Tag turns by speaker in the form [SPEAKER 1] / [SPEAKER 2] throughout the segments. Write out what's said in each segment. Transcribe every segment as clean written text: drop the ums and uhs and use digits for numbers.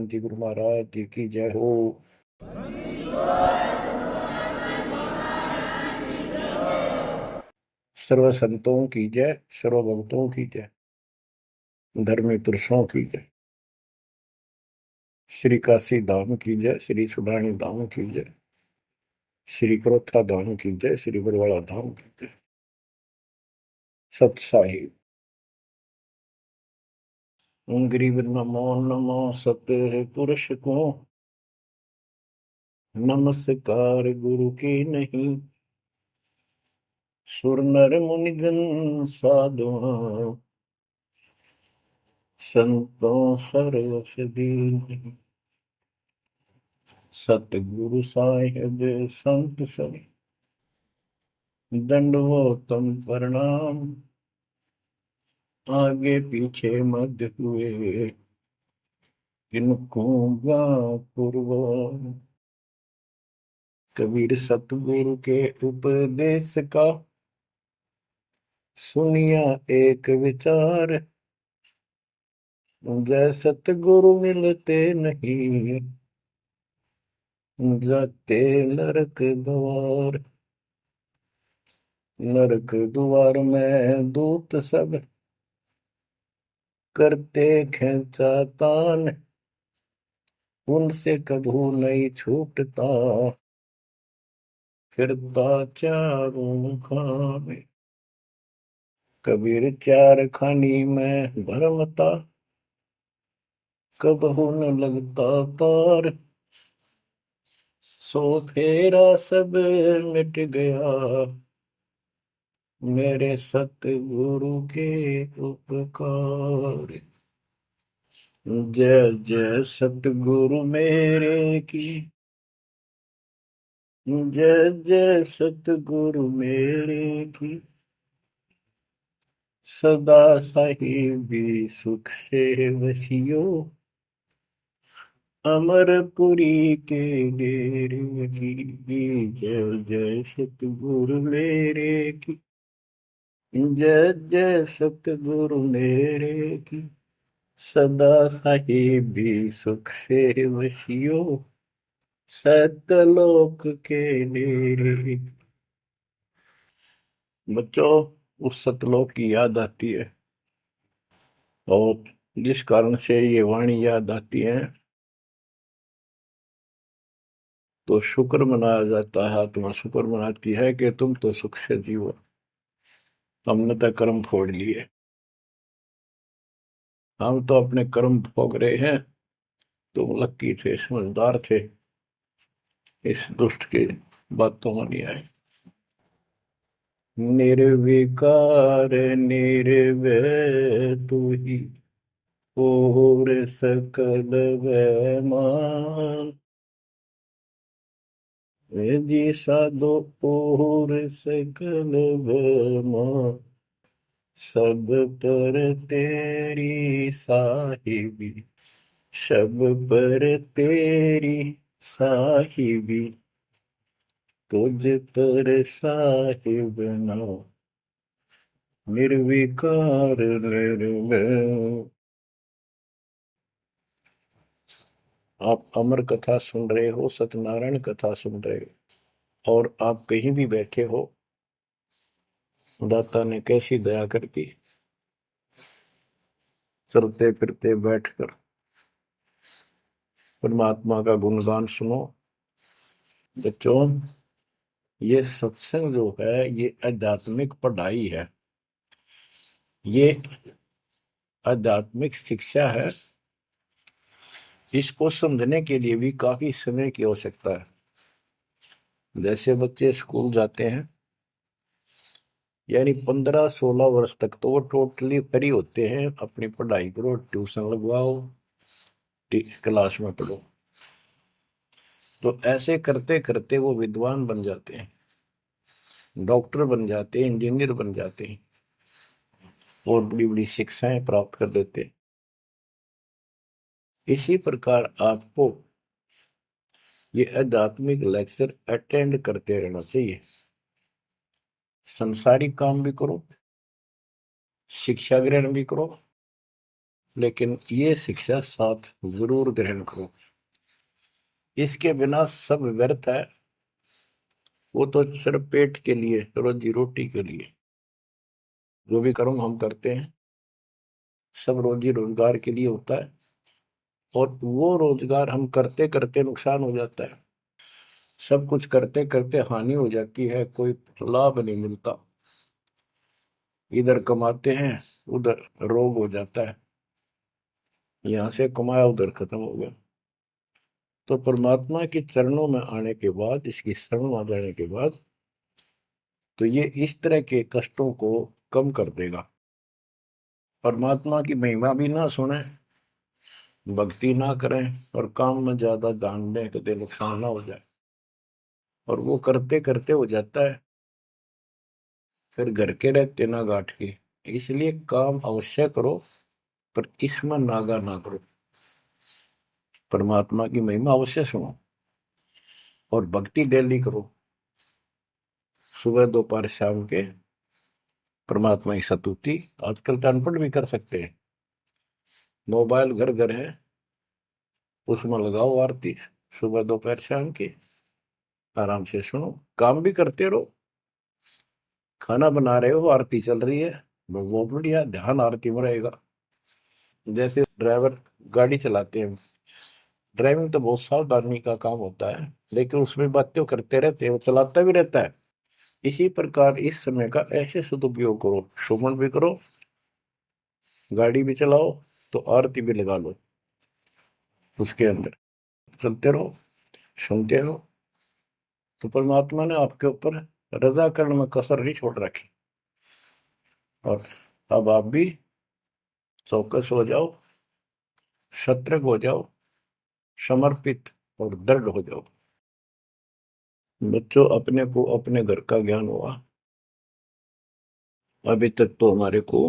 [SPEAKER 1] जी गुरु महाराज जी की जय हो। सर्व संतों की जय, सर्व भक्तों की जय, धर्मी पुरुषों की जय, श्री काशी धाम की जय, श्री सुडानी धाम की जय, श्री क्रोथा धाम की जय, श्री बरवाड़ा धाम की जय। सत साहिब गरीब नमो नमो सत्य पुरुष को, नमस्कार गुरु की नहीं, सुर नर मुनि जन साधुआ, संतों सर्वस दीन। सतगुरु साहिब संत सब, दंडवतम प्रणाम, आगे पीछे मध्य हुए, किनको पूर्व। कबीर सतगुरु के उपदेश का, सुनिया एक विचार, जय सतगुरु मिलते नहीं, जाते नरक द्वार। नरक द्वार में दूत सब, करते खेचा तान, उनसे कभू नहीं छूटता, फिरता चारों खाने। कबीर चार खानी में भरमता, कबहू न लगता पार, सो फेरा सब मिट गया, मेरे सतगुरु के उपकार। जय जय सतगुरु मेरे की, जय जय सतगुरु मेरे की, सदा साहिबी सुख से वसियो, अमरपुरी के डेरे की। जय जय सतगुरु मेरे की, जय जय सतगुरु मेरे की, सदा साहिबी सुख से वसियो, सतलोक के डेरे। बच्चों, उस सतलोक की याद आती है, और जिस कारण से ये वाणी याद आती है तो शुक्र मनाया जाता है। आत्मा शुक्र मनाती है कि तुम तो सुख से जीवो, हमने तो कर्म फोड़ लिए, हम तो अपने कर्म भोग रहे हैं। तुम लक्की थे, समझदार थे, इस दुष्ट की बातों में नहीं आए। निर्विकार निर्भय तू ही, और सकल वैमान, जी साधो और सकल वैमान, सब पर तेरी साहिबी, सब पर तेरी साहिबी, तुझ पर साहिब ना, निर्विकार निर्भय। आप अमर कथा सुन रहे हो, सत्यनारायण कथा सुन रहे हो, और आप कहीं भी बैठे हो, दाता ने कैसी दया कर दी। चलते फिरते बैठकर परमात्मा का गुणगान सुनो। बच्चों, ये सत्संग जो है ये आध्यात्मिक पढ़ाई है, ये आध्यात्मिक शिक्षा है। इसको समझने के लिए भी काफी समय की आवश्यकता है। जैसे बच्चे स्कूल जाते हैं, यानी 15-16 वर्ष तक तो वो टोटली फ्री होते हैं, अपनी पढ़ाई करो, ट्यूशन लगवाओ, क्लास में पढ़ो। तो ऐसे करते करते वो विद्वान बन जाते हैं, डॉक्टर बन जाते हैं, इंजीनियर बन जाते हैं, और बड़ी बड़ी शिक्षाएं प्राप्त कर लेते हैं। इसी प्रकार आपको ये आध्यात्मिक लेक्चर अटेंड करते रहना चाहिए। संसारिक काम भी करो, शिक्षा ग्रहण भी करो, लेकिन ये शिक्षा साथ जरूर ग्रहण करो। इसके बिना सब व्यर्थ है। वो तो सिर्फ पेट के लिए, रोजी रोटी के लिए जो भी कर्म हम करते हैं सब रोजी रोजगार के लिए होता है, और वो रोजगार हम करते करते नुकसान हो जाता है। सब कुछ करते करते हानि हो जाती है, कोई लाभ नहीं मिलता। इधर कमाते हैं, उधर रोग हो जाता है, यहाँ से कमाया उधर खत्म हो गया। तो परमात्मा के चरणों में आने के बाद, इसकी शरण आ जाने के बाद, तो ये इस तरह के कष्टों को कम कर देगा। परमात्मा की महिमा भी ना सुने, भक्ति ना करें और काम में ज्यादा ध्यान दें, कभी नुकसान ना हो जाए। और वो करते करते हो जाता है, फिर घर के रहते ना गांठ के। इसलिए काम अवश्य करो, पर इसमें नागा ना करो। परमात्मा की महिमा अवश्य सुनो और भक्ति डेली करो, सुबह दोपहर शाम के परमात्मा की स्तुति। आजकल तो अनपढ़ भी कर सकते हैं, मोबाइल घर घर है, उसमें लगाओ आरती, सुबह दोपहर शाम की, आराम से सुनो, काम भी करते रहो। खाना बना रहे हो, आरती चल रही है, बहुत बढ़िया, ध्यान आरती में रहेगा। जैसे ड्राइवर गाड़ी चलाते हैं, ड्राइविंग तो बहुत सावधानी का काम होता है, लेकिन उसमें बातें करते रहते हैं, वो चलाता भी रहता है। इसी प्रकार इस समय का ऐसे सदुपयोग करो, श्रवण भी करो, गाड़ी भी चलाओ, तो आरती भी लगा लो, उसके अंदर चलते रहो, सुनते रहो। तो परमात्मा ने आपके ऊपर रजा करने में कसर नहीं छोड़ रखी। और अब आप भी चौकस हो जाओ, सतर्क हो जाओ, समर्पित और दृढ़ हो जाओ। बच्चों, अपने को अपने घर का ज्ञान हुआ, अभी तक तो हमारे को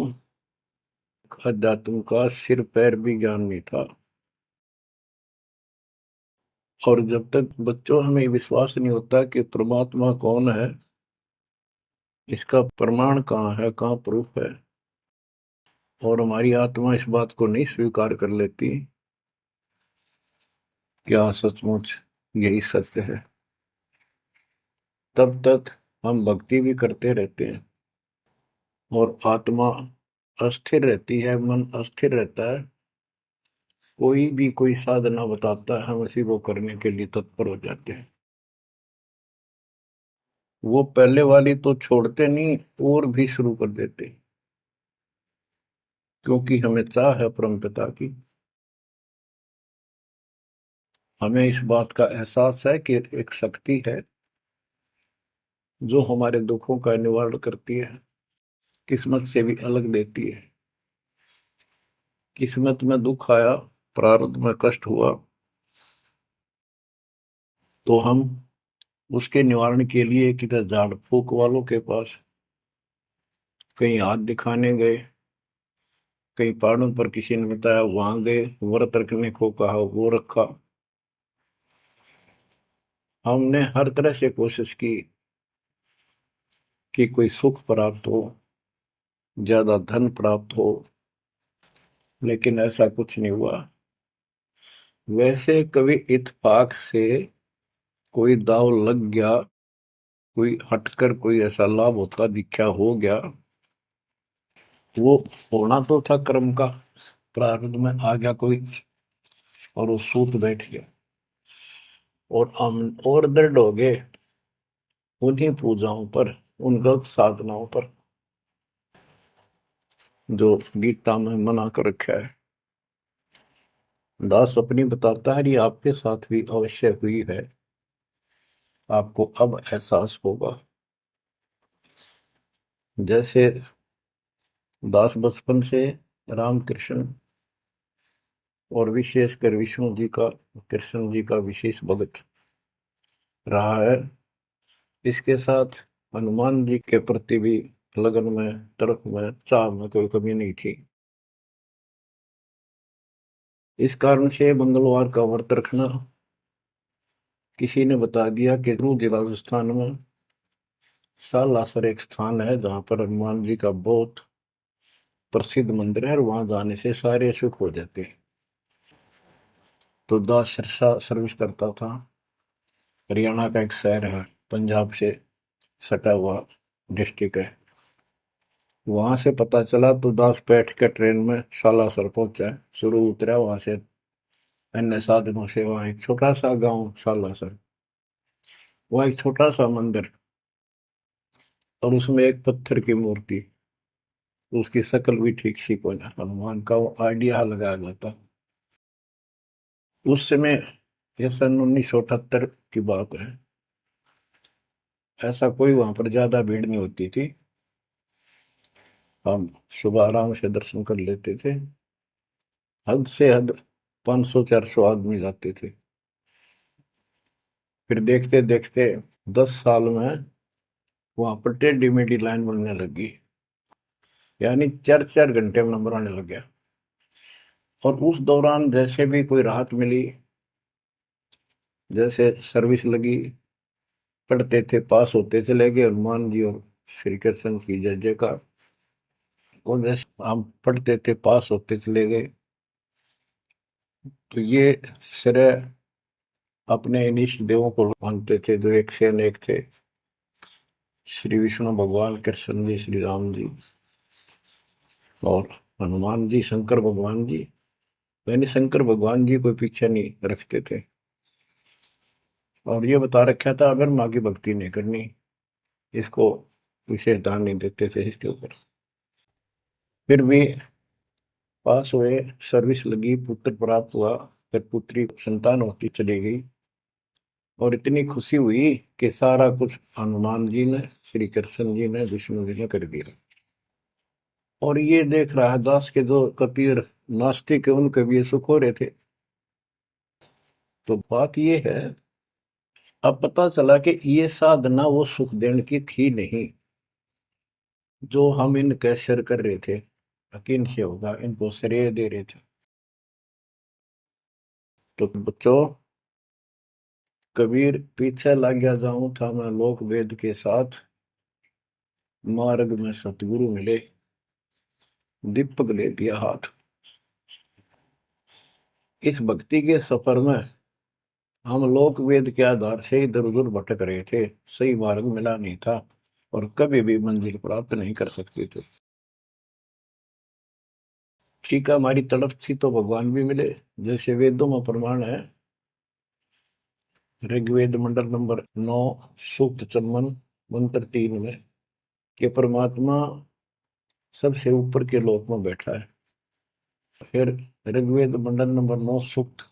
[SPEAKER 1] अध्यात्म का सिर पैर भी ज्ञान नहीं था। और जब तक बच्चों हमें विश्वास नहीं होता कि परमात्मा कौन है, इसका प्रमाण कहाँ है, कहाँ प्रूफ है, और हमारी आत्मा इस बात को नहीं स्वीकार कर लेती क्या सचमुच यही सत्य है, तब तक हम भक्ति भी करते रहते हैं और आत्मा अस्थिर रहती है, मन अस्थिर रहता है। कोई भी कोई साधना बताता है, हम उसी को करने के लिए तत्पर हो जाते हैं। वो पहले वाली तो छोड़ते नहीं, और भी शुरू कर देते, क्योंकि हमें चाह है परम पिता की। हमें इस बात का एहसास है कि एक शक्ति है जो हमारे दुखों का निवारण करती है, किस्मत से भी अलग देती है। किस्मत में दुख आया, प्रारब्ध में कष्ट हुआ, तो हम उसके निवारण के लिए किधर झाड़ फूक वालों के पास, कहीं हाथ दिखाने गए, कहीं पहाड़ों पर किसी ने बताया वहां गए, व्रत रखने को कहा वो रखा। हमने हर तरह से कोशिश की कि कोई सुख प्राप्त हो, ज्यादा धन प्राप्त हो, लेकिन ऐसा कुछ नहीं हुआ। वैसे कभी इत्तेफाक से कोई दाव लग गया, कोई हटकर कोई ऐसा लाभ होता दिखा हो गया, वो होना तो था कर्म का, प्रारब्ध में आ गया कोई, और वो सूत बैठ गया। और हम और दृढ़ हो गए उन्हीं पूजाओं पर, उन गलत साधनाओं पर जो गीता में मना कर रखा है। दास अपनी बताता है, ये आपके साथ भी अवश्य हुई है, आपको अब एहसास होगा। जैसे दास बचपन से रामकृष्ण और विशेषकर विष्णु जी का, कृष्ण जी का विशेष भक्त रहा है, इसके साथ हनुमान जी के प्रति भी लगन में, तड़प में, चाह में कोई कमी नहीं थी। इस कारण से मंगलवार का व्रत रखना, किसी ने बता दिया कि जिला राजस्थान में सालासर एक स्थान है जहां पर हनुमान जी का बहुत प्रसिद्ध मंदिर है और वहां जाने से सारे सुख हो जाते हैं। तो दास सिरसा सर्विस करता था। हरियाणा का एक शहर है, पंजाब से सटा हुआ डिस्ट्रिक्ट है। वहां से पता चला तो दास बैठ के ट्रेन में सालासर पहुंचा, शुरू उतरा वहां से अन्य साधनों से। वहां एक छोटा सा गांव सालासर, वहां एक छोटा सा मंदिर और उसमें एक पत्थर की मूर्ति। उसकी शक्ल भी ठीक सी को ना, हनुमान का वो आइडिया लगाया जाता। उस समय, ये सन 1978 की बात है, ऐसा कोई वहां पर ज्यादा भीड़ नहीं होती थी। हम सुबह आराम से दर्शन कर लेते थे। हद से हद 500-400 आदमी जाते थे। फिर देखते देखते 10 साल में वहां पर टेढ़ी मेढ़ी लाइन बनने लगी, यानी 4-4 घंटे में नंबर आने लग गया। और उस दौरान जैसे भी कोई राहत मिली, जैसे सर्विस लगी, पढ़ते थे, पास होते चले गए, हनुमान जी और श्री कृष्ण की जय जयकार। और जैसे हम पढ़ते थे, पास होते चले गए। तो ये श्रेय अपने इन इष्ट देवों को मानते थे, जो एक से अनेक थे। श्री विष्णु भगवान, कृष्ण जी, श्री राम जी और हनुमान जी, शंकर भगवान जी। यानी शंकर भगवान जी कोई पीछे नहीं रखते थे। और ये बता रखा था, अगर माँ की भक्ति नहीं करनी, इसको विशेष ध्यान नहीं देते थे इसके ऊपर। फिर भी पास हुए, सर्विस लगी, पुत्र प्राप्त हुआ। फिर पुत्री संतान होती चली गई और इतनी खुशी हुई कि सारा कुछ हनुमान जी ने, श्री कृष्ण जी ने, विष्णु जी ने कर दिया। और ये देख रहा है दास के जो कबीर नास्तिक है, उनके भी ये सुख हो रहे थे। तो बात ये है, अब पता चला कि ये साधना वो सुख देने की थी नहीं जो हम इनके सिर कर रहे थे, यकीन से होगा, इनको श्रेय दे रहे थे। तो बच्चों, कबीर पीछे लग गया जाऊं था मैं लोक वेद के साथ, मार्ग में सतगुरु मिले, दीपक ले दिया हाथ। इस भक्ति के सफर में हम लोक वेद के आधार से इधर उधर भटक रहे थे, सही मार्ग मिला नहीं था और कभी भी मंजिल प्राप्त नहीं कर सकते थे। ठीक है, हमारी तड़प थी तो भगवान भी मिले। जैसे वेदों में प्रमाण है, ऋग्वेद मंडल नंबर 9, सूक्त चमन, मंत्र 3 में, कि परमात्मा सबसे ऊपर के लोक में बैठा है। फिर ऋग्वेद मंडल नंबर 9, सूक्त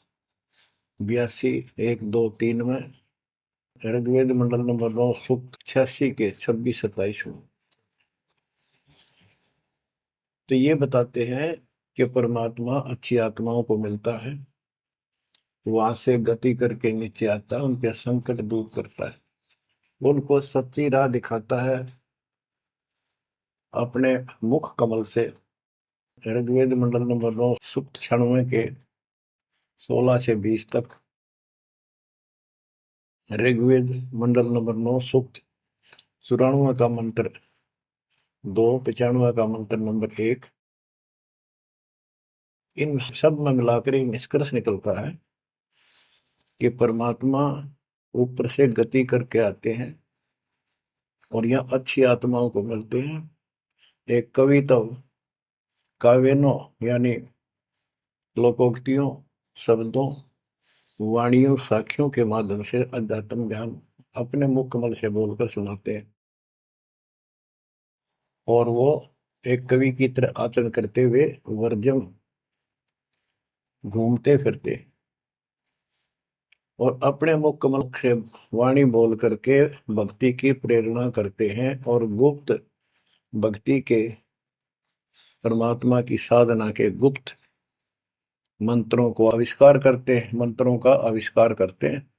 [SPEAKER 1] 82, 1, 2, 3 में, ऋग्वेद मंडल नंबर 9, सूक्त 86 के 26-27 में। तो ये बताते हैं कि परमात्मा अच्छी आत्माओं को मिलता है, वहां से गति करके नीचे आता है, उनके संकट दूर करता है, उनको सच्ची राह दिखाता है अपने मुख कमल से। ऋग्वेद मंडल नंबर 9, सूक्त 96 के 16 से 20 तक, ऋग्वेद मंडल नंबर 9, सूक्त 94 का मंत्र 2, 95 का मंत्र नंबर 1। इन सब में मिलाकर एक निष्कर्ष निकलता है कि परमात्मा ऊपर से गति करके आते हैं और यहाँ अच्छी आत्माओं को मिलते हैं। एक कविता, काव्यों यानी लोकोक्तियों, शब्दों, वाणियों, साखियों के माध्यम से अध्यात्म ज्ञान अपने मुख कमल से बोलकर सुनाते हैं। और वो एक कवि की तरह आचरण करते हुए वर्जम घूमते फिरते और अपने मुख कमल से वाणी बोल करके भक्ति की प्रेरणा करते हैं और गुप्त भक्ति के, परमात्मा की साधना के गुप्त मंत्रों को आविष्कार करते हैं, मंत्रों का आविष्कार करते हैं।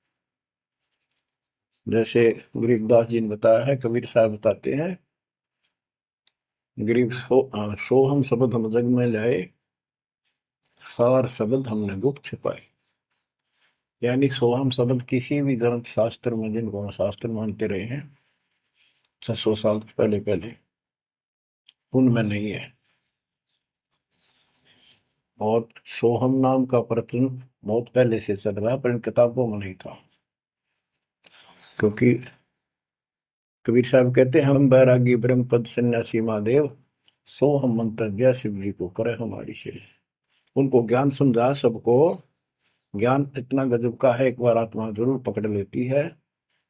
[SPEAKER 1] जैसे गरीबदास जी ने बताया है, कबीर साहब बताते हैं, गरीब सोहम शब्द हम जग में लाए, सार शब्द हमने गुप्त छिपाए। यानी सोहम शब्द किसी भी ग्रंथ शास्त्र में, जिनको हम शास्त्र मानते रहे हैं 600 साल पहले पहले, उनमें नहीं है। और सोहम नाम का प्रचलन बहुत पहले से चल रहा है, पर इन किताबों में नहीं था। क्योंकि कबीर साहब कहते हैं, हम बैरागी ब्रह्म पद सन्यासी महादेव, सो हम मंत्र दिया शिव जी को करे हमारी सेवा। उनको ज्ञान समझा सबको। ज्ञान इतना गजब का है, एक बार आत्मा जरूर पकड़ लेती है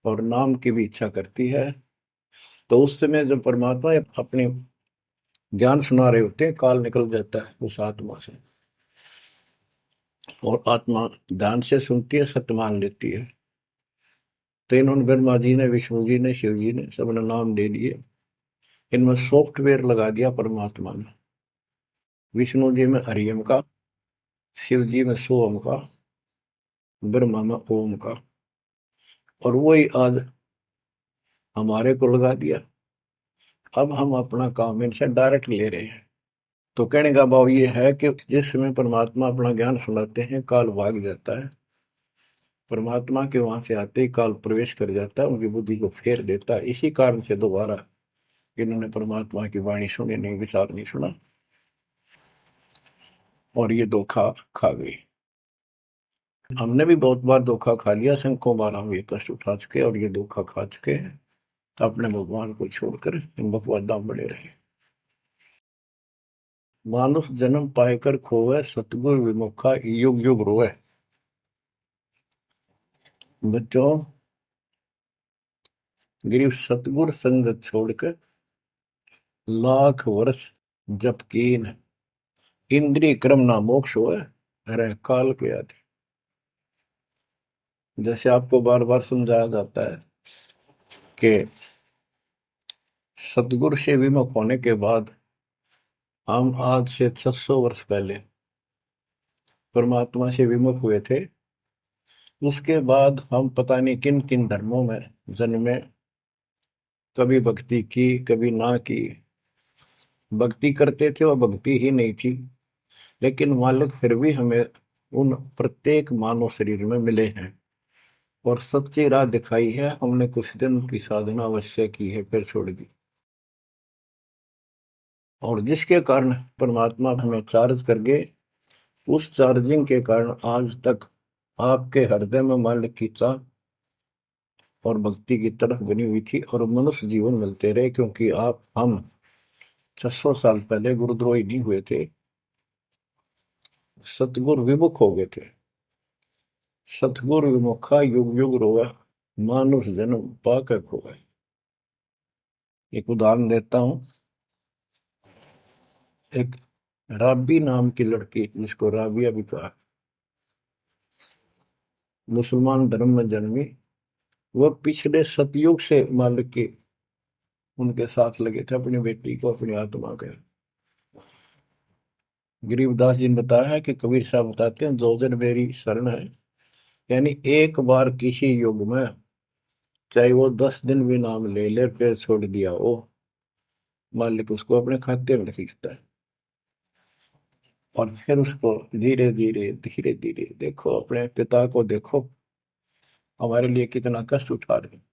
[SPEAKER 1] और नाम की भी इच्छा करती है, तो उस समय जब परमात्मा अपने ज्ञान सुना रहे होते हैं, काल निकल जाता है उस आत्मा से, और आत्मा ध्यान से सुनती है, सत्य मान लेती है। तो इन्होंने ब्रह्मा जी ने, विष्णु जी ने, शिव जी ने सबने नाम दे दिए। इनमें सॉफ्टवेयर लगा दिया परमात्मा ने। विष्णु जी में हरियम का, शिव जी में सोम का, ब्रह्मा में ओम का, और वही आज हमारे को लगा दिया। अब हम अपना काम इनसे डायरेक्ट ले रहे हैं। तो कहने का भाव ये है कि जिस समय परमात्मा अपना ज्ञान सुनाते हैं, काल भाग जाता है। परमात्मा के वहां से आते ही काल प्रवेश कर जाता है, उनकी बुद्धि को फेर देता है। इसी कारण से दोबारा इन्होंने परमात्मा की वाणी सुनी नहीं, विचार नहीं सुना, और ये धोखा खा गई। हमने भी बहुत बार धोखा खा लिया, शंखों बार हम ये कष्ट उठा चुके और ये धोखा खा चुके हैं। तो अपने भगवान को छोड़कर इन बकवादाम बने रहे। मानुष जन्म पाएकर खोवे, सतगुर विमुखा युग युग रोए। बच्चों, गिरीश सतगुर संगत छोड़कर लाख वर्ष जप कीन, इंद्रिय क्रम ना मोक्ष होए, अरे काल के आदि। जैसे आपको बार बार समझाया जाता है कि सतगुरु से विमुख होने के बाद हम आज से 600 वर्ष पहले परमात्मा से विमुख हुए थे। उसके बाद हम पता नहीं किन किन धर्मों में जन्मे, कभी भक्ति की कभी ना की। भक्ति करते थे और भक्ति ही नहीं थी, लेकिन मालिक फिर भी हमें उन प्रत्येक मानव शरीर में मिले हैं और सच्ची राह दिखाई है। हमने कुछ दिन की साधना अवश्य की है, फिर छोड़ दी, और जिसके कारण परमात्मा हमें चार्ज कर गए। उस चार्जिंग के कारण आज तक आपके हृदय में मालिक की चाह और भक्ति की तरफ बनी हुई थी, और मनुष्य जीवन मिलते रहे। क्योंकि हम 600 साल पहले गुरुद्रोही नहीं हुए थे, सतगुरु विमुख हो गए थे। सतगुरु विमुखा युग युग रोगा, मानुष जन्म पाकर खोगा। एक उदाहरण देता हूं। एक राबी नाम की लड़की, जिसको राबिया भी कहा, मुसलमान धर्म में जन्मी। वह पिछले सतयुग से मालिक के उनके साथ लगे थे, अपनी बेटी को, अपनी आत्मा के। गरीबदास जी ने बताया है कि कबीर साहब बताते हैं, दो दिन मेरी शरण है, यानी एक बार किसी युग में चाहे वो 10 दिन भी नाम ले ले, फिर छोड़ दिया वो, मालिक उसको अपने खाते में लिख लेता है। और फिर उसको धीरे धीरे धीरे धीरे, देखो अपने पिता को, देखो हमारे लिए कितना कष्ट उठा रहे हैं,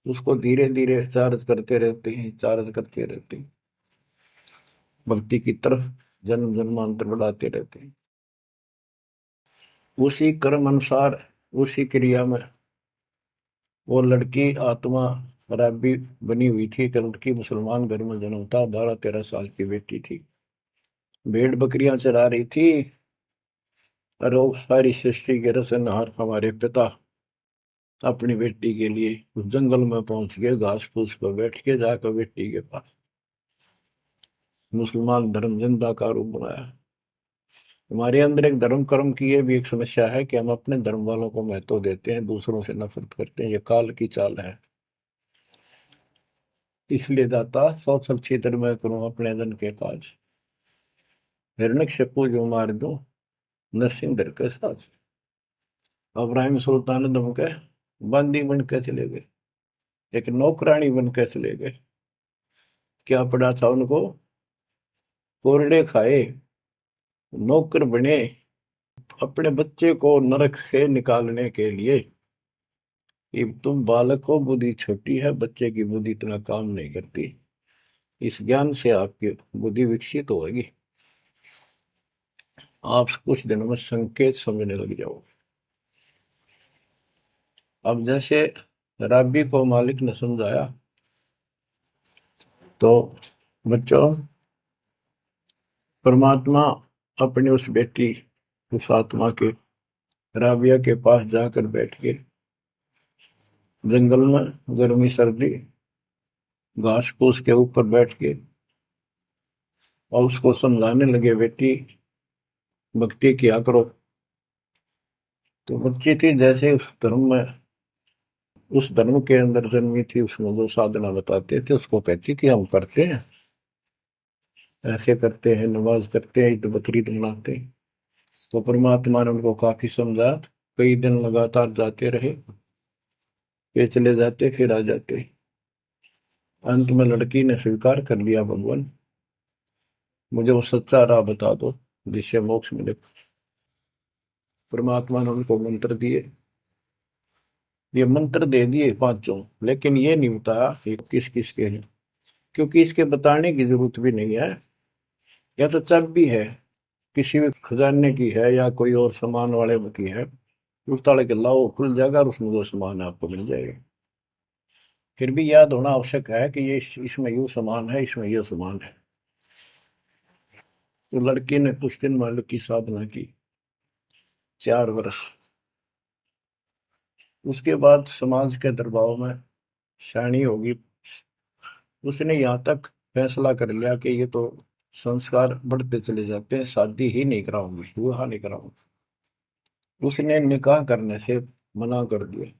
[SPEAKER 1] उसको धीरे धीरे चार्ज करते रहते हैं, चार्ज करते रहते हैं, भक्ति की तरफ जन्म जन्मांतर बढ़ाते रहते हैं। उसी कर्म अनुसार, उसी क्रिया में वो लड़की आत्मा राबी बनी हुई थी। तो लड़की मुसलमान घर में जन्म था, 12-13 साल की बेटी थी, भेड़ बकरियां चरा रही थी। और वो सारी सृष्टि के रचनहार हमारे पिता अपनी बेटी के लिए उस जंगल में पहुंच गए, घास फूस पर बैठ के जाकर बेटी के पास मुसलमान धर्म जिंदा का रूप बनाया। हमारे अंदर एक धर्म कर्म की ये भी एक समस्या है कि हम अपने धर्म वालों को महत्व देते हैं, दूसरों से नफरत करते हैं। ये काल की चाल है। इसलिए दाता सौ सब क्षेत्र में करूं अपने धन के काज, हिरण्यकशिपु जो मार दूं, नरसिंह धर के साथ। अब्राहिम सुल्तान दम के बंदी बन के चले गए, एक नौकरानी बन के चले गए। क्या पड़ा था उनको? कोरडे खाए, नौकर बने। अपने बच्चे को नरक से निकालने के लिए, ये तुम बालक को बुद्धि छोटी है, बच्चे की बुद्धि इतना काम नहीं करती, इस ज्ञान से आपकी बुद्धि विकसित होगी। आप कुछ दिनों में संकेत समझने लग जाओगे। अब जैसे रबी को मालिक ने समझाया, तो बच्चों, परमात्मा अपनी उस बेटी, उस आत्मा के, राबिया के पास जाकर बैठ के जंगल में गर्मी सर्दी घास फूस के ऊपर बैठ के और उसको समझाने लगे, बेटी भक्ति किया करो। तो बच्ची थी, जैसे उस धर्म के अंदर जन्मी थी, उसमें जो साधना बताते थे उसको कहती कि हम करते हैं, ऐसे करते हैं, नमाज करते हैं, ईद बकरीद मनाते हैं। तो परमात्मा ने उनको काफी समझा, कई दिन लगातार जाते रहे, ये चले जाते फिर आ जाते। अंत में लड़की ने स्वीकार कर लिया, भगवान मुझे वो सच्चा राह बता दो जिससे मोक्ष मिले। परमात्मा ने उनको मंत्र दिए, ये मंत्र दे दिए पांचों, लेकिन ये नहीं बताया ये किस किस के हैं, क्योंकि इसके बताने की जरूरत भी नहीं है। या तो चाबी है, किसी भी खजाने की है या कोई और सामान वाले की है, उस ताले के लाओ, खुल जाएगा और उसमें जो सामान है आपको मिल जाएगा। फिर भी याद होना आवश्यक है कि ये इसमें यूं सामान है, इसमें ये सामान है। तो लड़की ने कुछ दिन मालिक की साधना की, 4 वर्ष। उसके बाद समाज के दबाव में शानी होगी, उसने यहाँ तक फैसला कर लिया कि ये तो संस्कार बढ़ते चले जाते हैं, शादी ही नहीं कराऊंगी, विवाह नहीं कराऊंगी। उसने निकाह करने से मना कर दिया।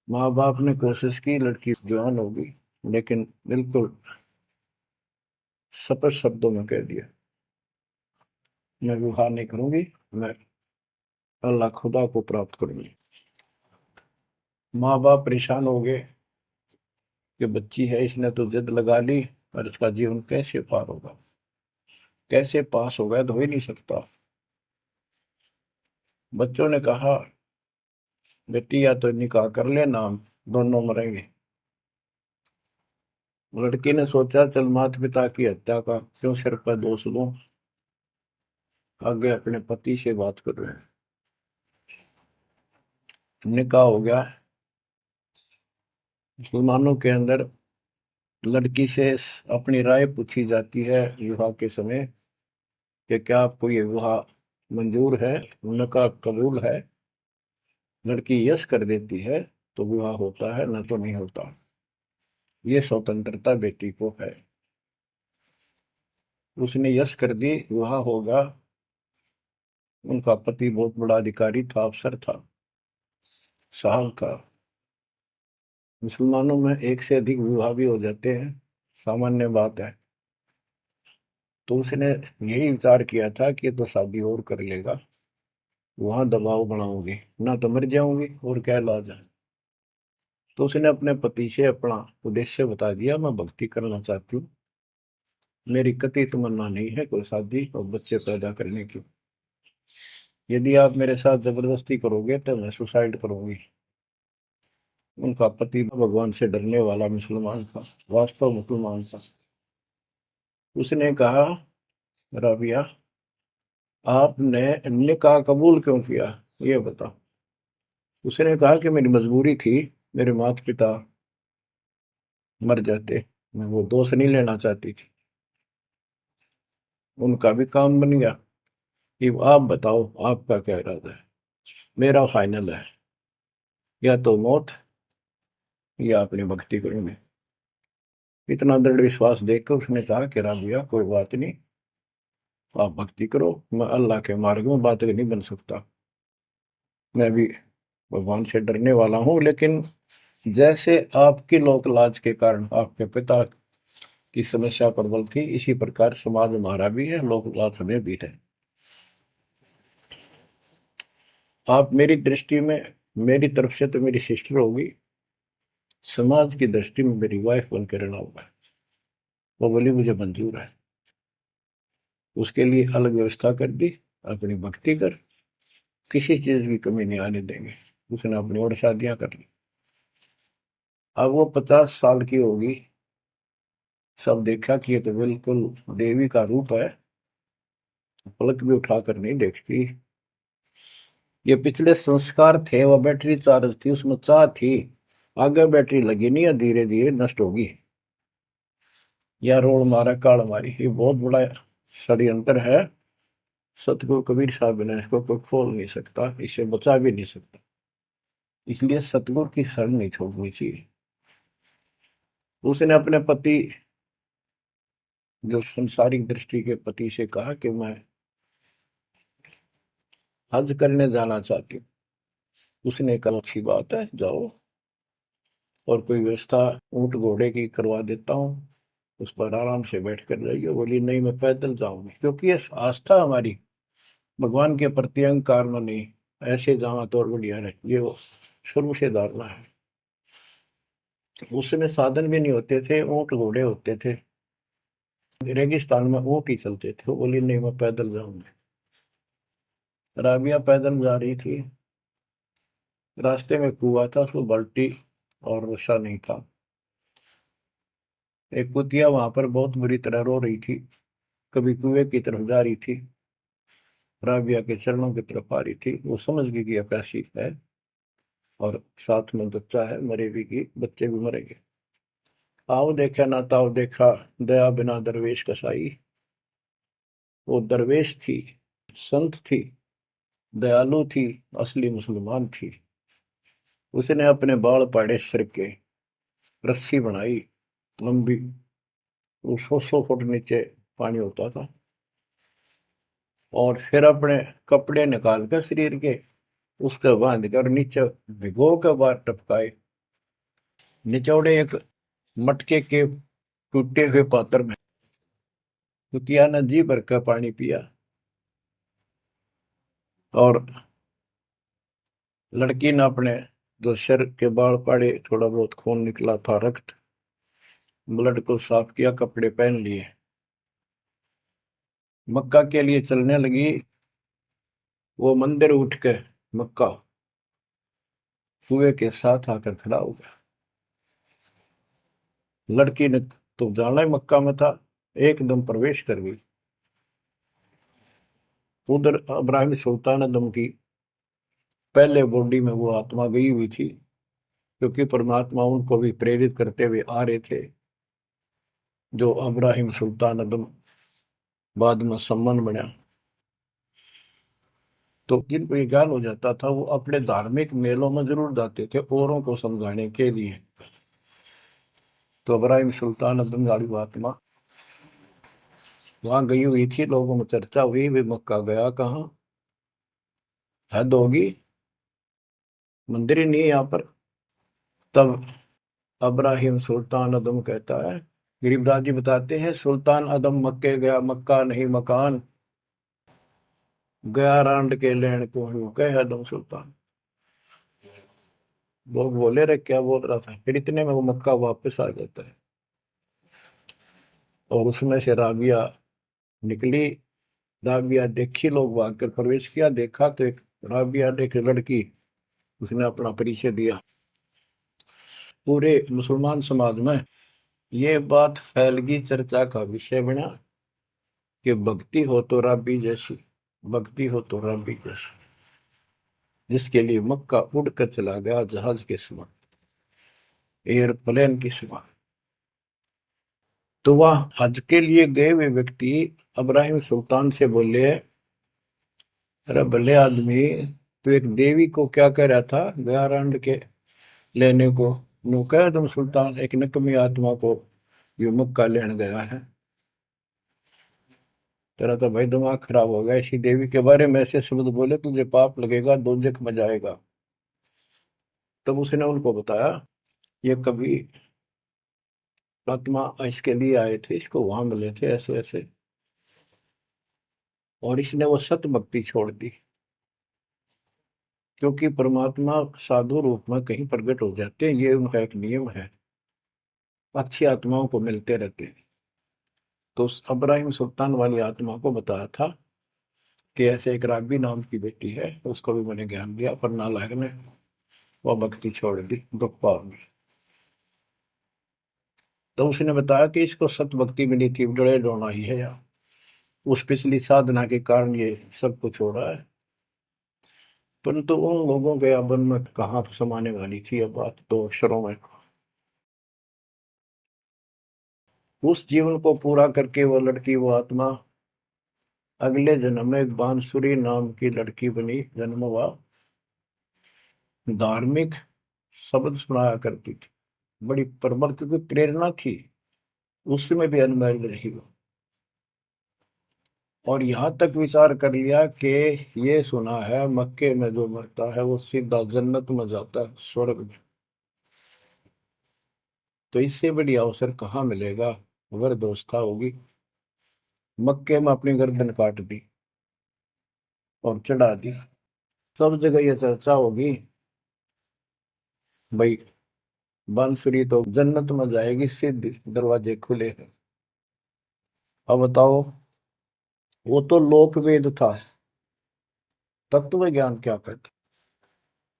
[SPEAKER 1] माँ बाप ने कोशिश की, लड़की जवान होगी, लेकिन बिल्कुल स्पष्ट शब्दों में कह दिया, मैं विवाह नहीं करूंगी, मैं अल्लाह खुदा को प्राप्त करूंगी। माँ बाप परेशान हो गए कि बच्ची है, इसने तो जिद लगा ली, और इसका जीवन कैसे पार होगा, कैसे पास होगा, तो हो ही नहीं सकता। बच्चों ने कहा, बेटी या तो निकाह कर लेना, हम दोनों मरेंगे। लड़की ने सोचा, चल माता पिता की हत्या का क्यों सिर पर दोष लूं, आगे अपने पति से बात कर रहे हैं। निकाह हो गया। मुसलमानों के अंदर लड़की से अपनी राय पूछी जाती है विवाह के समय कि क्या आपको ये विवाह मंजूर है, निकाह कबूल है। लड़की यस कर देती है तो विवाह होता है, न तो नहीं होता। ये स्वतंत्रता बेटी को है। उसने यस कर दी, विवाह होगा। उनका पति बहुत बड़ा अधिकारी था, अफसर था, साहब था। मुसलमानों में एक से अधिक विवाह भी हो जाते हैं, सामान्य बात है। तो उसने यही विचार किया था कि तो शादी और कर लेगा, वहां दबाव बनाऊंगी, ना तो मर जाऊंगी और क्या इलाज है। तो उसने अपने पति से अपना उद्देश्य बता दिया, मैं भक्ति करना चाहती हूँ, मेरी कतई तमन्ना नहीं है कोई शादी और बच्चे पैदा करने की। यदि आप मेरे साथ जबरदस्ती करोगे तो मैं सुसाइड करूंगी। उनका पति भगवान से डरने वाला मुसलमान था, वास्तव मुसलमान था। उसने कहा, राबिया, आपने निकाह कबूल क्यों किया, ये बता। उसने कहा कि मेरी मजबूरी थी, मेरे माता पिता मर जाते, मैं वो दोष नहीं लेना चाहती थी। उनका भी काम बन गया। कि आप बताओ आपका क्या इरादा है। मेरा फाइनल है, या तो मौत या अपनी भक्ति करूंगी। इतना दृढ़ विश्वास देखकर उसने कहा कि राबिया, कोई बात नहीं, आप भक्ति करो, मैं अल्लाह के मार्ग में बात नहीं बन सकता। मैं भी भगवान से डरने वाला हूँ, लेकिन जैसे आपकी लोक लाज के कारण आपके पिता की समस्या प्रबल थी, इसी प्रकार समाज हमारा भी है, लोक लाज हमें भी है। आप मेरी दृष्टि में, मेरी तरफ से तो मेरी सिस्टर होगी, समाज की दृष्टि में मेरी वाइफ बनकर रहना होगा। वो बोली, मुझे मंजूर है। उसके लिए अलग व्यवस्था कर दी, अपनी भक्ति कर, किसी चीज की कमी नहीं आने देंगे। उसने अपनी और शादियां कर ली। अब वो 50 साल की होगी। सब देखा कि ये तो बिल्कुल देवी का रूप है, पलक भी उठाकर नहीं देखती। ये पिछले संस्कार थे, वह बैटरी चार्ज थी, उसमें चाह थी, आगे बैटरी लगी नहीं है, धीरे धीरे नष्ट होगी। या रोड मारा काल मारी, ये बहुत बड़ा षड्यंत्र है। सतगुरु कबीर साहब ने इसको कोई खोल नहीं सकता, इसे बचा भी नहीं सकता। इसलिए सतगुरु की शरण नहीं छोड़नी चाहिए। उसने अपने पति, जो संसारिक दृष्टि के पति से कहा कि मैं हज करने जाना चाहती हूँ। उसने कहा अच्छी बात है, जाओ, और कोई व्यवस्था ऊंट घोड़े की करवा देता हूँ, उस पर आराम से बैठ कर जाइए। बोली नहीं, मैं पैदल जाऊंगी, क्योंकि ये आस्था हमारी भगवान के प्रति अहंकार में नहीं, ऐसे जावा तो और बढ़िया है, ये वो शुरू से धारणा है। उस समय साधन भी नहीं होते थे, ऊंट घोड़े होते थे, रेगिस्तान में ऊंट ही चलते थे। वो बोली नहीं, मैं पैदल जाऊंगी। राबिया पैदल जा रही थी, रास्ते में कुआं था, उसमें बाल्टी और रस्सा नहीं था। एक कुतिया वहां पर बहुत बुरी तरह रो रही थी, कभी कुएं की तरफ जा रही थी, राबिया के चरणों की तरफ आ रही थी। वो समझ गई कि प्यासी है और साथ में बच्चा है, मरेगी की बच्चे भी मरेंगे। आओ देखा ना ताओ देखा, दया बिना दरवेश कसाई। वो दरवेश थी, संत थी, दयालु थी, असली मुसलमान थी। उसने अपने बाल पाड़े सिर के, रस्सी बनाई लंबी, वो 100 फुट नीचे पानी होता था, और फिर अपने कपड़े निकाल कर शरीर के उसके बांध कर नीचे भिगो के बाहर टपकाए। निचौड़े एक मटके के टूटे हुए पात्र में कुतिया ने जी भर का पानी पिया, और लड़की ने अपने जो सिर के बाल पाड़े, थोड़ा बहुत खून निकला था, रक्त, ब्लड को साफ किया, कपड़े पहन लिए, मक्का के लिए चलने लगी। वो मंदिर उठ के मक्का कुएं के साथ आकर खड़ा हो गया। लड़की ने तो जाना ही मक्का में था, एकदम प्रवेश कर गई। उधर इब्राहिम सुल्तान दम की पहले बॉडी में वो आत्मा गई हुई थी, क्योंकि परमात्मा उनको भी प्रेरित करते हुए आ रहे थे। जो इब्राहिम सुल्तान दम बाद में सम्मान बना, तो जिनको ये ज्ञान हो जाता था, वो अपने धार्मिक मेलों में जरूर जाते थे औरों को समझाने के लिए। तो इब्राहिम सुल्तान अब्दुल गालिब आत्मा वहां गई हुई थी, लोगों में चर्चा हुई, वे मक्का गया कहाँ, हद होगी, मंदिर ही नहीं है यहाँ पर। तब इब्राहिम सुल्तान अदम कहता है, गरीबदास जी बताते हैं, सुल्तान अदम मक्के गया, मक्का नहीं मकान, गया रांड के लेन को यूं कह अदम सुल्तान। लोग बोले रे क्या बोल रहा था, फिर इतने में वो मक्का वापस आ जाता है, और उसमें से राबिया निकली। राबिया देखी, लोग भाग कर प्रवेश किया, देखा तो एक राबिया ने, एक लड़की, उसने अपना परिचय दिया। पूरे मुसलमान समाज में ये बात फैल गई, चर्चा का विषय बना कि भक्ति हो तो राबी जैसी, भक्ति हो तो राबी जैसी, जिसके लिए मक्का उड़कर चला गया जहाज के समान, एयरप्लेन के समान। तो वह हज के लिए गए हुए व्यक्ति इब्राहिम सुल्तान से बोले, अरे भले आदमी, तो एक देवी को क्या कह रहा था, गया रांड के लेने को, नो कह तुम सुल्तान, एक नकमी आत्मा को यो मक्का लेने गया है। तेरा तो भाई दिमाग खराब हो गया, ऐसी देवी के बारे में ऐसे शब्द बोले, तुझे पाप लगेगा, दोजख में जाएगा। तब उसने उनको बताया, ये कभी आत्मा इसके लिए आए थे, इसको वहां मिले थे ऐसे ऐसे, और इसने वो सत भक्ति छोड़ दी, क्योंकि परमात्मा साधु रूप में कहीं प्रकट हो जाते हैं, ये उनका एक नियम है, अच्छी आत्माओं को मिलते रहते हैं। तो उस इब्राहिम सुल्तान वाली आत्मा को बताया था कि ऐसे एक राबी नाम की बेटी है, उसको भी मैंने ज्ञान दिया, पर नालायक ने वह भक्ति छोड़ दी दुख पाव में। तो उसने बताया कि इसको सत भक्ति मिली थी, डरे डोना ही है यार। उस पिछली साधना के कारण ये सब कुछ हो रहा है। परंतु उन लोगों के अवन में कहाँ समाने वाली थी अब बात, दो अक्षरों में। उस जीवन को पूरा करके वो लड़की, वो आत्मा अगले जन्म में एक बांसुरी नाम की लड़की बनी, जन्म हुआ। धार्मिक शब्द सुनाया करती थी, बड़ी प्रबल, क्योंकि प्रेरणा थी, उसमें भी अनमैरिड रही वो। और यहां तक विचार कर लिया कि ये सुना है मक्के में जो मरता है वो सीधा जन्नत में जाता है, स्वर्ग में। तो इससे बड़ी अवसर कहाँ मिलेगा, अगर दोस्ता होगी। मक्के में अपनी गर्दन काट दी और चढ़ा दी, सब जगह ये चर्चा होगी, भाई बांसुरी तो जन्नत में जाएगी, सीधे दरवाजे खुले हैं। अब बताओ, वो तो लोक वेद था, तत्व ज्ञान क्या कहता।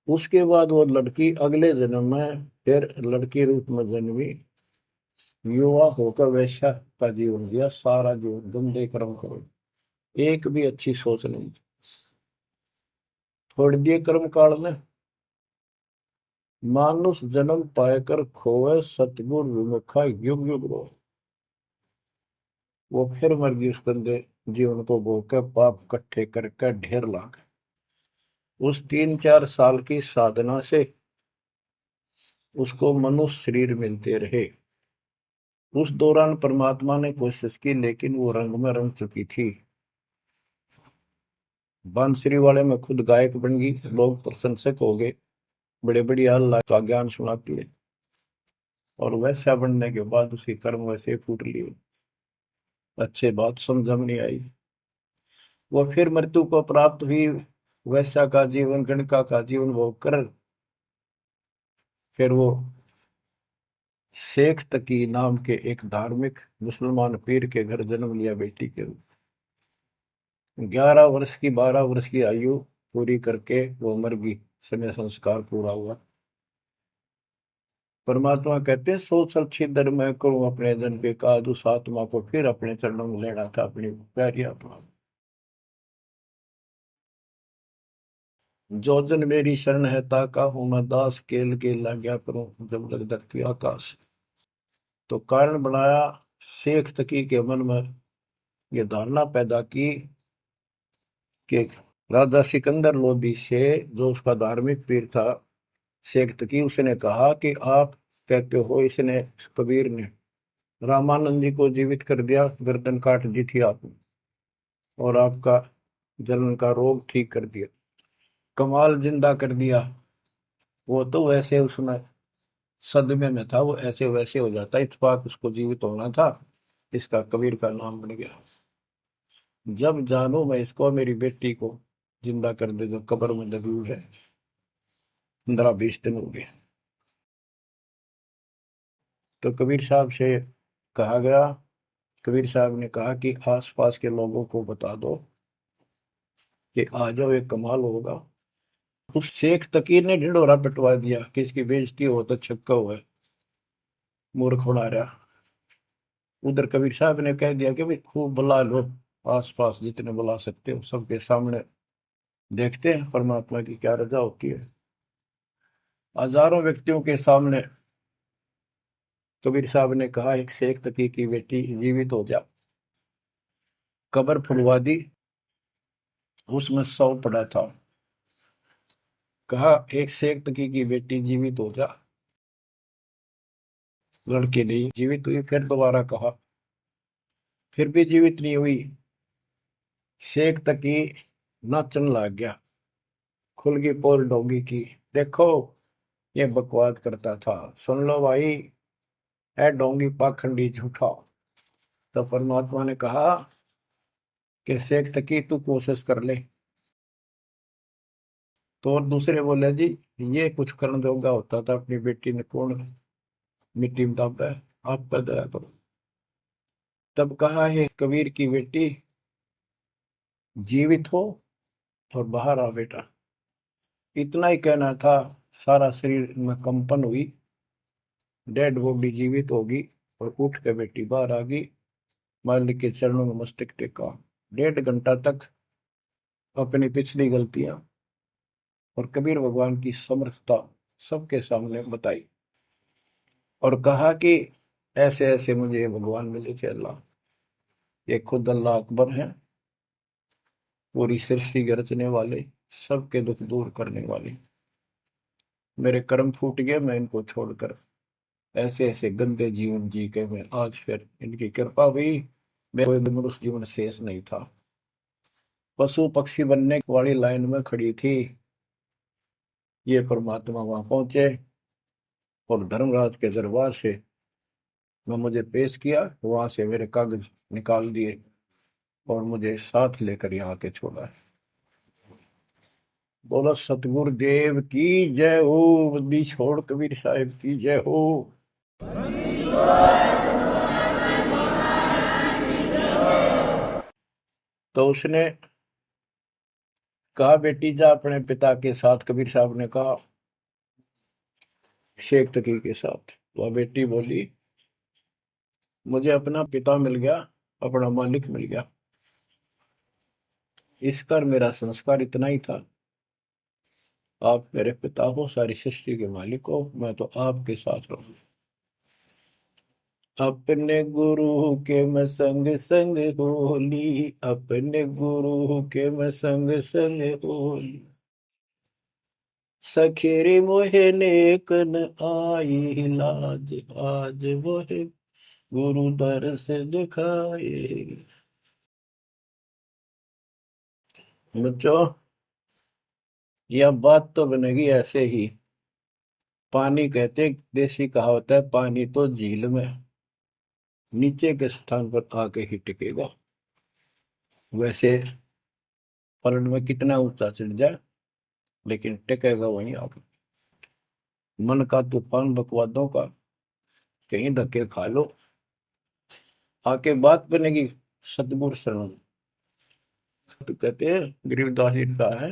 [SPEAKER 1] उसके बाद वो लड़की अगले जन्म में फिर लड़की रूप में जन्मी, युवा होकर वैश्या का जीवन दिया, सारा जीवन गंदे कर्म करो, एक भी अच्छी सोच नहीं थी। छोड़ दिए कर्म काल में, मानुष जन्म पाकर खोए, सतगुर विमुखा युग युग रो। वो फिर मर गई उस गंदे जीवन को भोग कर, पाप इकट्ठे करके ढेर ला गए। उस 3-4 साल की साधना से उसको मनुष्य शरीर मिलते रहे। उस दौरान परमात्मा ने कोशिश की, लेकिन वो रंग में रंग चुकी थी। बांसुरी वाले में खुद गायक बन गई, लोग प्रशंसक हो गए, बड़े बड़ी अल्लाह का ज्ञान सुनाती है। और वैसा बनने के बाद उसी कर्म वैसे फूट लिए, अच्छे बात समझ में नहीं आई। वो फिर मृत्यु को प्राप्त हुई, वैसा का जीवन, गणका का जीवन भोग कर फिर वो शेख तकी नाम के एक धार्मिक मुसलमान पीर के घर जन्म लिया बेटी के रूप। 11 वर्ष की, 12 वर्ष की आयु पूरी करके वो मर गई, समय संस्कार पूरा हुआ। परमात्मा कहते हैं, सोच अच्छी दर मैं करूं अपने जन के काज, उस आत्मा को फिर अपने चरणों में लेना था, अपनी प्यारी आत्मा। जो जन मेरी शरण है ताका हूं मैं दास, केल के लाग्या करूं जब लग धरती आकाश। तो कारण बनाया, शेख तकी के मन में ये धारणा पैदा की कि राजा सिकंदर लोदी से, जो उसका धार्मिक पीर था शेख तकी, उसने कहा कि आप कहते हो इसने, कबीर ने रामानंद जी को जीवित कर दिया, गर्दन काट दी थी आपने, और आपका जलन का रोग ठीक कर दिया, कमाल जिंदा कर दिया। वो तो वैसे उसमें सदमे में था, वो ऐसे वैसे हो जाता, इत्तेफाक उसको जीवित होना था, इसका कबीर का नाम बन गया। जब जानू मैं इसको, मेरी बेटी को जिंदा कर दे जो कब्र में दबी हुई है, 15-20 दिन हो गए। तो कबीर साहब से कहा गया, कबीर साहब ने कहा कि आसपास के लोगों को बता दो कि आ जाओ, एक कमाल होगा। उस शेख तकीर ने ढिंढोरा पिटवा दिया कि इसकी बेइज्जती हो तो छक्का हुआ है, मूर्ख बना रहा। उधर कबीर साहब ने कह दिया कि भाई खूब बुला लो, आसपास जितने बुला सकते हो, सबके सामने देखते हैं परमात्मा की क्या रजा होती है। हजारों व्यक्तियों के सामने कबीर साहब ने कहा, एक शेख तकी की बेटी जीवित हो जा। कब्र खुलवा दी, उसमें 100 पड़ा था। कहा एक शेख तकी की बेटी जीवित हो जा, लड़की नहीं जीवित हुई। फिर दोबारा कहा, फिर भी जीवित नहीं हुई। शेख तकी नाचन लग गया, खुल गई पोल डोंगी की, देखो ये बकवाद करता था, सुन लो भाई, है डोंगी पाखंडी झूठा। तो परमात्मा ने कहा कि शेख तकी तू कोशिश कर ले। तो और दूसरे बोले, जी ये कुछ करने दोगा होता था, अपनी बेटी ने कौन मिट्टी में दाबा है, आप पर दया करो। तब कहा है कबीर की बेटी जीवित हो और बाहर आ बेटा, इतना ही कहना था। सारा शरीर में कंपन हुई, डेड बॉडी जीवित होगी, और उठ के बेटी बाहर आ गई, मालिक के चरणों में मस्तक टेका। 1.5 घंटा तक अपनी पिछली गलतियां और कबीर भगवान की समर्थता सबके सामने बताई और कहा कि ऐसे ऐसे मुझे ये भगवान मिले थे अल्लाह, ये खुद अल्लाह अकबर हैं, पूरी सृष्टि के रचने वाले, सबके दुख दूर करने वाले। मेरे कर्म फूट गए, मैं इनको छोड़कर ऐसे ऐसे गंदे जीवन जी के मैं आज फिर इनकी कृपा हुई, मैं कोई मनुष्य जीवन शेष नहीं था। पशु पक्षी बनने वाली लाइन में खड़ी थी, ये परमात्मा वहां पहुंचे और धर्मराज के दरबार से मैं मुझे पेश किया, वहां से मेरे कागज निकाल दिए और मुझे साथ लेकर यहाँ के छोड़ा है। बोलो सतगुरु देव की जय हो, बद्दी छोड़ कबीर साहिब की जय हो। तो उसने कहा बेटी जा अपने पिता के साथ, कबीर साहब ने कहा शेख तकी के साथ। वह बेटी बोली मुझे अपना पिता मिल गया, अपना मालिक मिल गया, इस कर मेरा संस्कार इतना ही था। आप मेरे पिता हो, सारी सृष्टि के मालिक हो, मैं तो आपके साथ रहूं। अपने गुरु के मैं संग संग होली, अपने गुरु के मैं संग संग होली, सखेरे मोहे नेकन आई लाज, आज मोहे गुरु दर से दिखाए। बच्चों यह बात तो बनेगी ऐसे ही। पानी कहते, देसी कहावत है, पानी तो झील में नीचे के स्थान पर आके ही टिकेगा। वैसे पलट में कितना ऊंचा चढ़ जाए लेकिन टिकेगा वहीं आके। मन का तूफान बकवादों का, कहीं धक्के खा लो आके बात बनेगी सतगुरु शरण। तो कहते हैं गरीबदास जी का है,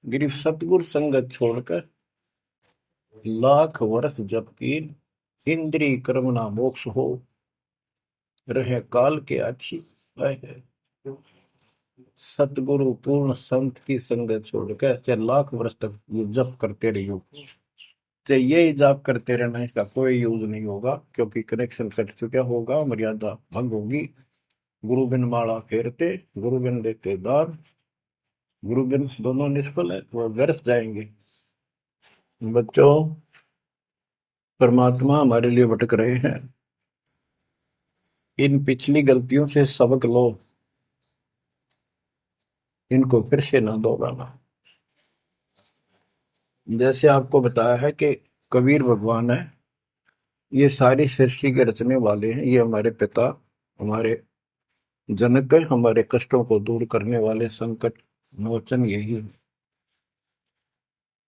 [SPEAKER 1] गरीब सतगुरु संगत छोड़कर लाख वर्ष जबकि इंद्रिय कर्म ना मोक्ष हो, रहे काल के अच्छी है। सतगुरु पूर्ण संत की संगत छोड़कर चाहे लाख वर्ष तक ये जप करते रहियो, चाहे ये जाप करते रहना, इसका कोई यूज नहीं होगा, क्योंकि कनेक्शन कट चुका होगा, मर्यादा भंग होगी। गुरु बिन माला फेरते, गुरु बिन देते दान, गुरु बिन दोनों निष्फल है, वो व्यर्थ जाएंगे। बच्चों परमात्मा हमारे लिए भटक रहे हैं, इन पिछली गलतियों से सबक लो, इनको फिर से ना दोहराना। जैसे आपको बताया है कि कबीर भगवान है, ये सारी सृष्टि के रचने वाले हैं, ये हमारे पिता, हमारे जनक है, हमारे कष्टों को दूर करने वाले संकट मोचन यही है।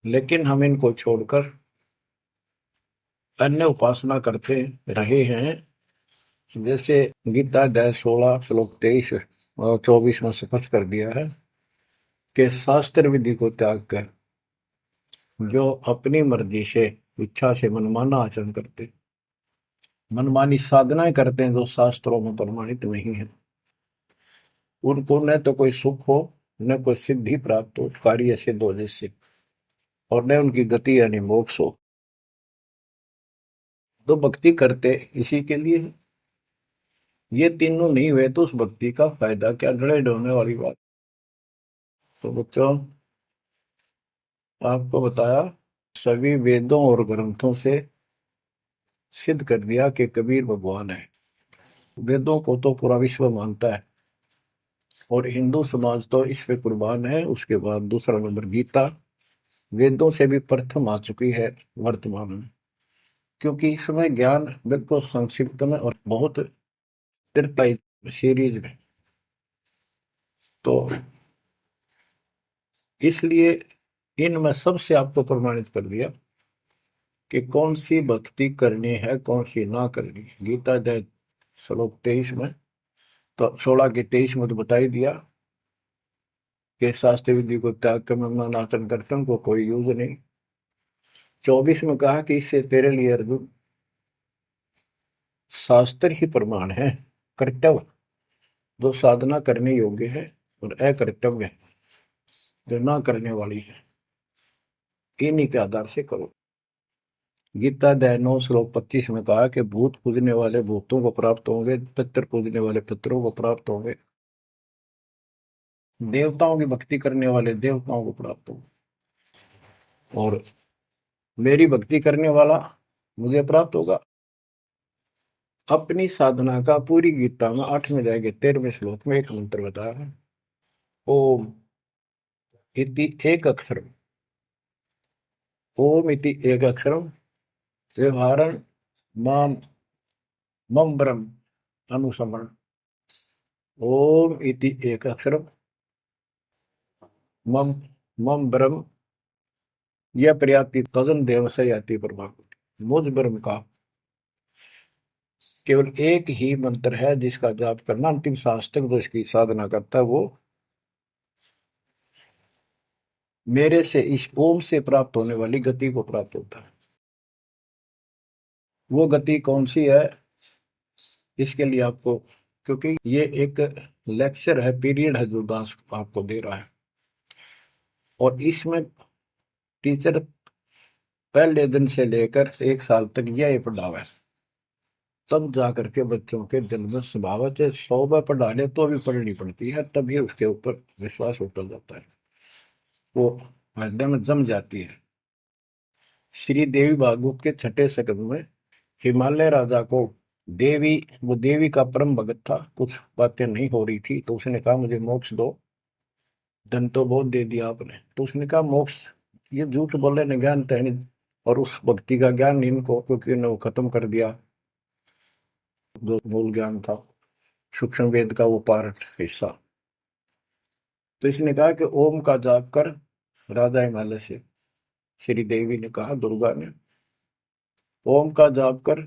[SPEAKER 1] लेकिन हम इनको छोड़कर अन्य उपासना करते रहे हैं। जैसे गीता अध्याय 16 श्लोक 23 और 24 में स्पष्ट कर दिया है कि शास्त्र विधि को त्याग कर जो अपनी मर्जी से इच्छा से मनमाना आचरण करते, मनमानी साधनाएं करते हैं जो शास्त्रों में प्रमाणित नहीं है, उनको न तो कोई सुख हो, न कोई सिद्धि प्राप्त हो, कार्य सिद्ध हो जिससे, और न उनकी गति यानी मोक्ष हो। तो भक्ति करते इसी के लिए है। ये तीनों नहीं हुए तो उस भक्ति का फायदा क्या, डरे ढोने वाली बात। तो बच्चों आपको बताया, सभी वेदों और ग्रंथों से सिद्ध कर दिया कि कबीर भगवान है। वेदों को तो पूरा विश्व मानता है और हिंदू समाज तो इस पे कुर्बान है। उसके बाद दूसरा नंबर गीता, वेदों से भी प्रथम आ चुकी है वर्तमान में, क्योंकि इसमें ज्ञान बिल्कुल संक्षिप्त में और बहुत तीर्थाई सीरीज में, तो इसलिए इनमें सबसे आपको प्रमाणित कर दिया कि कौन सी भक्ति करनी है, कौन सी ना करनी है। गीता अध्याय श्लोक 23 में तो 16 के 23 में तो बता ही दिया कि शास्त्र विधि को त्याग कर मनमाना करते उनको कोई यूज नहीं। 24 में कहा कि इससे तेरे लिए अर्जुन शास्त्र ही प्रमाण है, कर्तव्य जो साधना करने योग्य है और अकर्तव्य है, जो ना करने वाली है, इन्हीं के आधार से करो। गीता अध्याय 9 श्लोक 25 में कहा कि भूत पूजने वाले भूतों को प्राप्त होंगे, पितर पूजने वाले पितरों को प्राप्त होंगे, देवताओं की भक्ति करने वाले देवताओं को प्राप्त होंगे, और मेरी भक्ति करने वाला मुझे प्राप्त होगा। अपनी साधना का पूरी गीता में 8वें अध्याय के 13वें श्लोक में एक मंत्र बताया है, ओम इति एक अक्षरम, ओम इति एक अक्षरम व्यवहारण माम मम ब्रह्म अनुसमरण। ओम इति एक अक्षरम मम मम ब्रह्म यह प्रयाति तजन देव से याति प्रभाव। मुझ ब्रह्म का केवल एक ही मंत्र है जिसका जाप करना अंतिम सांस तक जो इसकी साधना करता है वो मेरे से इस ओम से प्राप्त होने वाली गति को प्राप्त होता है। वो गति कौन सी है, इसके लिए आपको, क्योंकि ये एक लेक्चर है, पीरियड है जो दास आपको दे रहा है, और इसमें टीचर पहले दिन से लेकर 1 साल तक यह पढ़ावा है, तब जाकर के बच्चों के दिल में स्वभावत है 100 बार पढ़ा ले तो भी पढ़नी पड़ती है, तभी उसके ऊपर विश्वास उतर जाता है, वो हृदय में जम जाती है। श्री देवी भागवत के 6ठे स्कंद में हिमालय राजा को वो देवी का परम भगत था, कुछ बातें नहीं हो रही थी, तो उसने कहा मुझे मोक्ष दो, धन तो बहुत दे दिया आपने, तो उसने कहा मोक्ष, ये झूठ बोले न ज्ञान तहनी, और उस भक्ति का ज्ञान इनको, क्योंकि इन्होंने वो खत्म कर दिया जो मूल ज्ञान था, सूक्ष्म वेद का वो पार्ट हिस्सा। तो इसने कहा कि ओम का जाप कर, राजा हिमालय से श्री देवी ने कहा, दुर्गा ने, ओम का जाप कर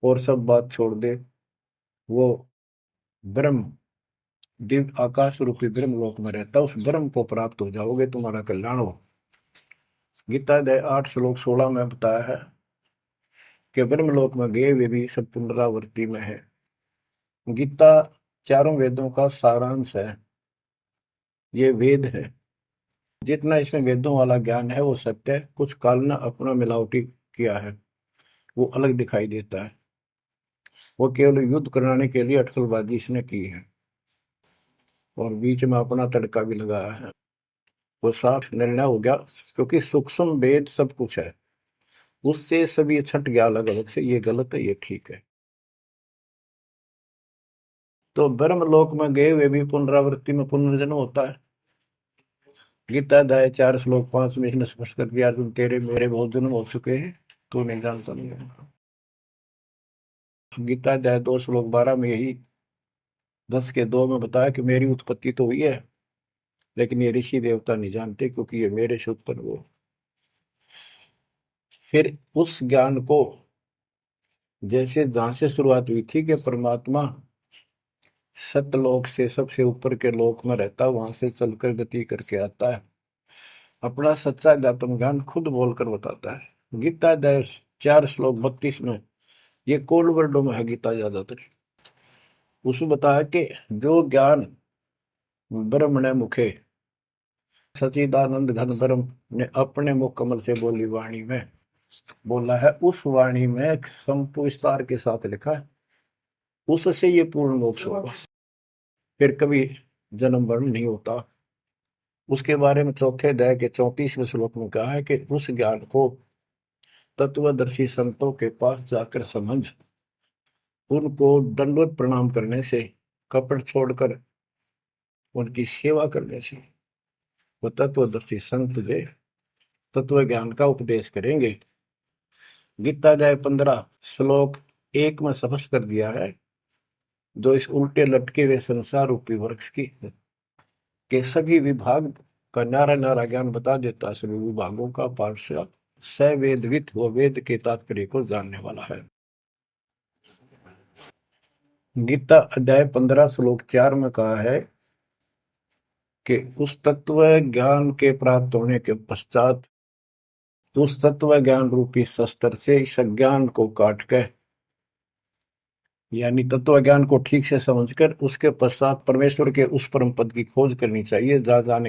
[SPEAKER 1] और सब बात छोड़ दे, वो ब्रह्म दिव्य आकाश रूपी ब्रह्म लोक में रहता, उस ब्रह्म को प्राप्त हो जाओगे, तुम्हारा कल्याण हो। गीता अध्याय 8 श्लोक 16 में बताया है कि ब्रह्म लोक में गए वे भी सब पुनरावृत्ति में है। गीता चारों वेदों का सारांश है, ये वेद है, जितना इसमें वेदों वाला ज्ञान है वो सत्य है, कुछ काल ने अपना मिलावटी किया है, वो अलग दिखाई देता है, वो केवल युद्ध कराने के लिए अटकलबाजी इसने की है, और बीच में अपना तड़का भी लगाया है, वो साफ निर्णय हो गया, क्योंकि सूक्ष्म वेद सब कुछ है, उससे सभी छट गया अलग अलग से, ये गलत है ये ठीक है। तो ब्रह्म लोक में गए वे भी पुनरावृत्ति में पुनर्जन्म होता है। गीता अध्याय 4 श्लोक 5 में इसने स्पष्ट कर दिया, अर्जुन तेरे मेरे बहुत जन्म हो चुके हैं, तू नहीं जानता नहीं है। गीता अध्याय 2 श्लोक 12 में यही 10 के 2 में बताया कि मेरी उत्पत्ति तो हुई है, लेकिन ये ऋषि देवता नहीं जानते, क्योंकि ये मेरे से उत्पन्न हुए। फिर उस ज्ञान को, जैसे जहां से शुरुआत हुई थी कि परमात्मा सतलोक से सबसे ऊपर के लोक में रहता, वहां से चलकर गति करके आता है, अपना सच्चा ज्ञातम ज्ञान खुद बोलकर बताता है। गीता अध्याय 4 श्लोक 32 में, ये कोड वर्डों में है गीता ज्यादातर, उसमें बताया कि जो ज्ञान ब्रह्मणे मुखे सचिदानंद घन ब्रह्म ने अपने मुख कमल से बोली वाणी में बोला है, उस वाणी में संपुष्टार के साथ लिखा है, उससे ये पूर्ण मोक्ष होगा, फिर कभी जन्म मरण नहीं होता। उसके बारे में चौथे अध्याय के 34वें श्लोक में कहा है कि उस ज्ञान को तत्वदर्शी संतों के पास जाकर समझ, उनको दंडवत प्रणाम करने से, कपट छोड़कर उनकी सेवा करने से वो तत्वदर्शी संत जो तत्व ज्ञान का उपदेश करेंगे। गीता अध्याय 15 श्लोक 1 में स्पष्ट कर दिया है, जो इस उल्टे लटके हुए संसार रूपी वृक्ष की के सभी विभाग का नारा नारा ज्ञान बता देता है, सभी विभागों का पार्षद सवेदवित वो वेद के तात्पर्य को जानने वाला है। गीता अध्याय 15 श्लोक 4 में कहा है कि उस तत्व ज्ञान के प्राप्त होने के पश्चात उस तत्व ज्ञान रूपी शस्त्र से इस ज्ञान को काट कर यानी तत्व ज्ञान को ठीक से समझकर उसके पश्चात परमेश्वर के उस परम पद की खोज करनी चाहिए जहाँ जाने